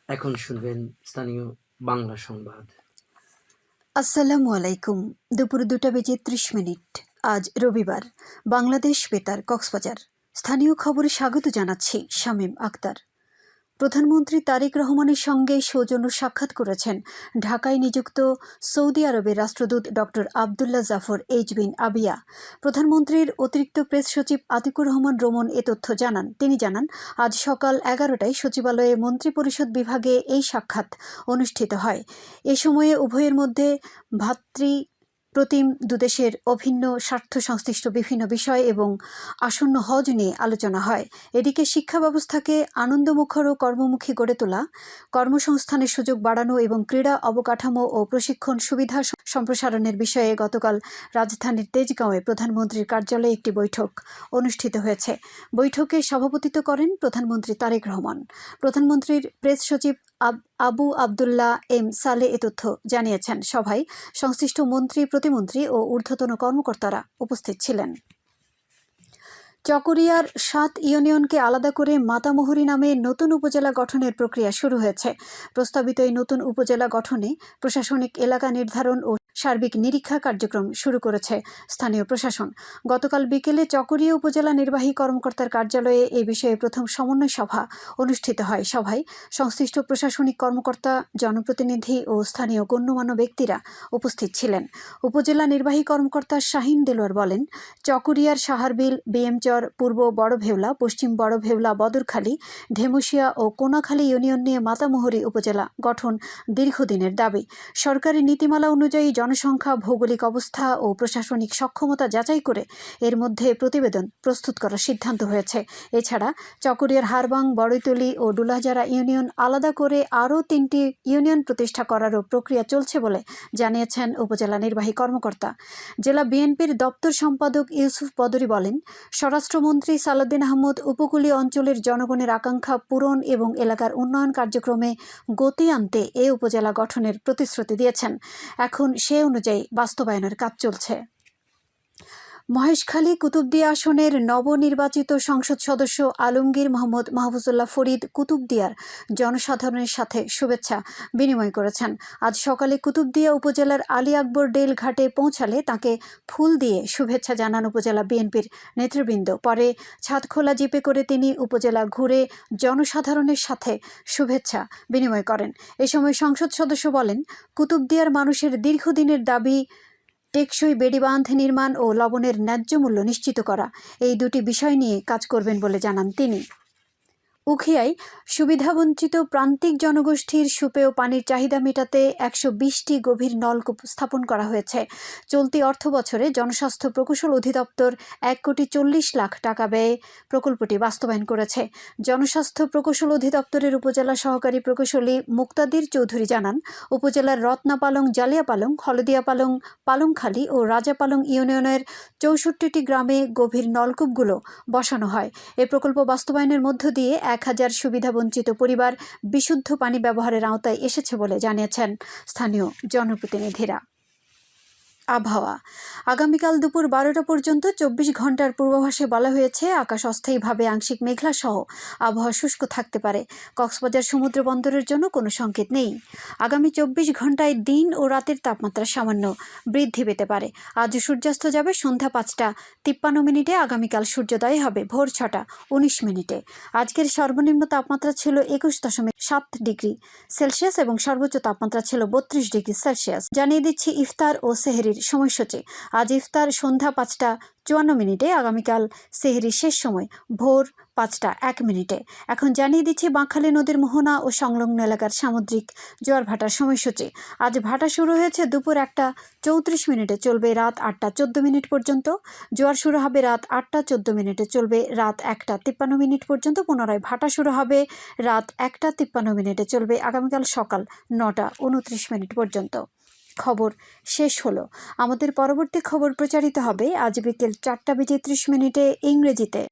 এখন শুনবেন স্থানীয় বাংলা সংবাদ। আসসালামু আলাইকুম। দুপুর 2:30 আজ রবিবার। বাংলাদেশ বেতার, কক্সবাজার। স্থানীয় খবরে স্বাগত জানাচ্ছি শামীম আক্তার। প্রধানমন্ত্রী তারেক রহমানের সঙ্গে সৌজন্য সাক্ষাৎ করেছেন ঢাকায় নিযুক্ত সৌদি আরবের রাষ্ট্রদূত ডক্টর আবদুল্লাহ জাফর এইচ বিন আবিয়া। প্রধানমন্ত্রীর অতিরিক্ত প্রেস সচিব আতিকুর রহমান রোমন এ তথ্য জানান। তিনি জানান, আজ সকাল 11টায় সচিবালয়ে মন্ত্রিপরিষদ বিভাগে এই সাক্ষাৎ অনুষ্ঠিত হয়। এ সময়ে উভয়ের মধ্যে প্রতিম দুদেশের অভিন্ন স্বার্থ সংশ্লিষ্ট বিভিন্ন বিষয় এবং আসন্ন হজ নিয়ে আলোচনা হয়। এদিকে শিক্ষা ব্যবস্থাকে আনন্দমুখর ও কর্মমুখী গড়ে তোলা, কর্মসংস্থানের সুযোগ বাড়ানো এবং ক্রীড়া অবকাঠামো ও প্রশিক্ষণ সুবিধা সম্প্রসারণের বিষয়ে গতকাল রাজধানীর তেজগাঁওয়ে প্রধানমন্ত্রীর কার্যালয়ে একটি বৈঠক অনুষ্ঠিত হয়েছে। বৈঠকে সভাপতিত্ব করেন প্রধানমন্ত্রী তারেক রহমান। প্রধানমন্ত্রীর প্রেস সচিব আবু আবদুল্লাহ এম সালে এ তথ্য জানিয়েছেন। সভায় সংশ্লিষ্ট মন্ত্রী, প্রতিমন্ত্রী ও ঊর্ধ্বতন কর্মকর্তারা উপস্থিত ছিলেন। চকরিয়ার 7 ইউনিয়নকে আলাদা করে মাতামুহুরী নামে নতুন উপজেলা গঠনের প্রক্রিয়া শুরু হয়েছে। প্রস্তাবিত এই নতুন উপজেলা গঠনে প্রশাসনিক এলাকা নির্ধারণ ও সার্বিক নিরীক্ষা কার্যক্রম শুরু করেছে স্থানীয় প্রশাসন। গতকাল বিকেলে চকরিয়া উপজেলা নির্বাহী কর্মকর্তার কার্যালয়ে এই বিষয়ে প্রথম সমন্বয় সভা অনুষ্ঠিত হয়। সভায় সংশ্লিষ্ট প্রশাসনিক কর্মকর্তা, জনপ্রতিনিধি ও স্থানীয় গণ্যমান্য ব্যক্তিরা উপস্থিত ছিলেন। উপজেলা নির্বাহী কর্মকর্তা শাহিন দেলোয়ার বলেন, চকরিয়ার সাহারবিল, বিএমচর, পূর্ব বড় ভেওলা, পশ্চিম বড় ভেওলা, বদরখালী, ঢেমুশিয়া ও কোনাখালী ইউনিয়ন নিয়ে মাতামুহুরী উপজেলা গঠন দীর্ঘদিনের দাবি। সরকারি নীতিমালা অনুযায়ী জনসংখ্যা, ভৌগোলিক অবস্থা ও প্রশাসনিক সক্ষমতা যাচাই করে এর মধ্যে প্রতিবেদন প্রস্তুত করার সিদ্ধান্ত হয়েছে। এছাড়া চকরিয়ার হারবাং, বড়ইতলী ও ডুলাজারা ইউনিয়ন আলাদা করে আরও 3টি ইউনিয়ন প্রতিষ্ঠা করারও প্রক্রিয়া চলছে বলে জানিয়েছেন উপজেলা নির্বাহী কর্মকর্তা। জেলা বিএনপির দপ্তর সম্পাদক ইউসুফ বদরি বলেন, স্বরাষ্ট্রমন্ত্রী সালাউদ্দিন আহমদ উপকূলীয় অঞ্চলের জনগণের আকাঙ্ক্ষা পূরণ এবং এলাকার উন্নয়ন কার্যক্রমে গতি আনতে এ উপজেলা গঠনের প্রতিশ্রুতি দিয়েছেন। এখন সে অনুযায়ী বাস্তবায়নের কাজ চলছে। মহেশখালী কুতুবদিয়া আসনের নবনির্বাচিত সংসদ সদস্য আলমগীর মোহাম্মদ মাহফুজুল্লাহ ফরিদ কুতুবদিয়ার জনসাধারণের সাথে শুভেচ্ছা বিনিময় করেছেন। আজ সকালে কুতুবদিয়া উপজেলার আলী আকবর ডেল ঘাটে পৌঁছালে তাকে ফুল দিয়ে শুভেচ্ছা জানান উপজেলা বিএনপির নেতৃবৃন্দ। পরে ছাদখোলা জিপে করে তিনি উপজেলা ঘুরে জনসাধারণের সাথে শুভেচ্ছা বিনিময় করেন। এ সময় সংসদ সদস্য বলেন, কুতুবদিয়ার মানুষের দীর্ঘদিনের দাবি টেকসই বেড়িবাঁধ নির্মাণ ও লবণের ন্যায্য মূল্য নিশ্চিত করা, এই দুটি বিষয় নিয়ে কাজ করবেন বলে জানান তিনি। উখিয়ায় সুবিধাবঞ্চিত প্রান্তিক জনগোষ্ঠীর সুপেয় পানির চাহিদা মেটাতে 120টি গভীর নলকূপ স্থাপন করা হয়েছে। চলতি অর্থবছরে জনস্বাস্থ্য প্রকৌশল অধিদপ্তর 1,40,00,000 টাকা ব্যয়ে প্রকল্পটি বাস্তবায়ন করেছে। জনস্বাস্থ্য প্রকৌশল অধিদপ্তরের উপজেলা সহকারী প্রকৌশলী মুক্তাদির চৌধুরী জানান, উপজেলার রত্নাপালং, জালিয়াপালং, হলদিয়াপালং, পালংখালী ও রাজাপালং ইউনিয়নের 64টি গ্রামে গভীর নলকূপগুলো বসানো হয়। এ প্রকল্প বাস্তবায়নের মধ্য দিয়ে 1000 সুবিধাবঞ্চিত পরিবার বিশুদ্ধ পানি ব্যবহারের আওতায় এসেছে বলে জানিয়েছেন স্থানীয় জনপ্রতিনিধিরা। আবহাওয়া। আগামীকাল দুপুর 12টা পর্যন্ত 24 ঘন্টার পূর্বাভাসে বলা হয়েছে, আকাশ অস্থায়ীভাবে আংশিক মেঘলা সহ আবহাওয়া শুষ্ক থাকতে পারে। কক্সবাজার সমুদ্র বন্দরের জন্য কোনো সংকেত নেই। আগামী 24 ঘন্টায় দিন ও রাতের তাপমাত্রা সামান্য বৃদ্ধি পেতে পারে। আজ সূর্যাস্ত যাবে সন্ধ্যা 5:53, আগামীকাল সূর্যোদয় হবে ভোর 6:19। আজকের সর্বনিম্ন তাপমাত্রা ছিল 21.7 ডিগ্রি সেলসিয়াস এবং সর্বোচ্চ তাপমাত্রা ছিল 32 ডিগ্রি সেলসিয়াস। জানিয়ে দিচ্ছি ইফতার ও সেহরির সময়সূচি। আজ ইফতার সন্ধ্যা 5:54, আগামীকাল সেহরি শেষ সময় ভোর 5:01। এখন জানিয়ে দিচ্ছি বাঁকখালী নদীর মোহনা ও সংলগ্ন এলাকার সামুদ্রিক জোয়ার ভাটার সময়সূচি। আজ ভাটা শুরু হয়েছে দুপুর 1:34, চলবে রাত 8:14 পর্যন্ত। জোয়ার শুরু হবে রাত 8:14, চলবে রাত 1:53 পর্যন্ত। পুনরায় ভাটা শুরু হবে রাত 1:53, চলবে আগামীকাল সকাল 9:29 পর্যন্ত। খবর শেষ হলো। আমাদের পরবর্তী খবর প্রচারিত হবে আজ বিকেল 4:30 ইংরেজিতে।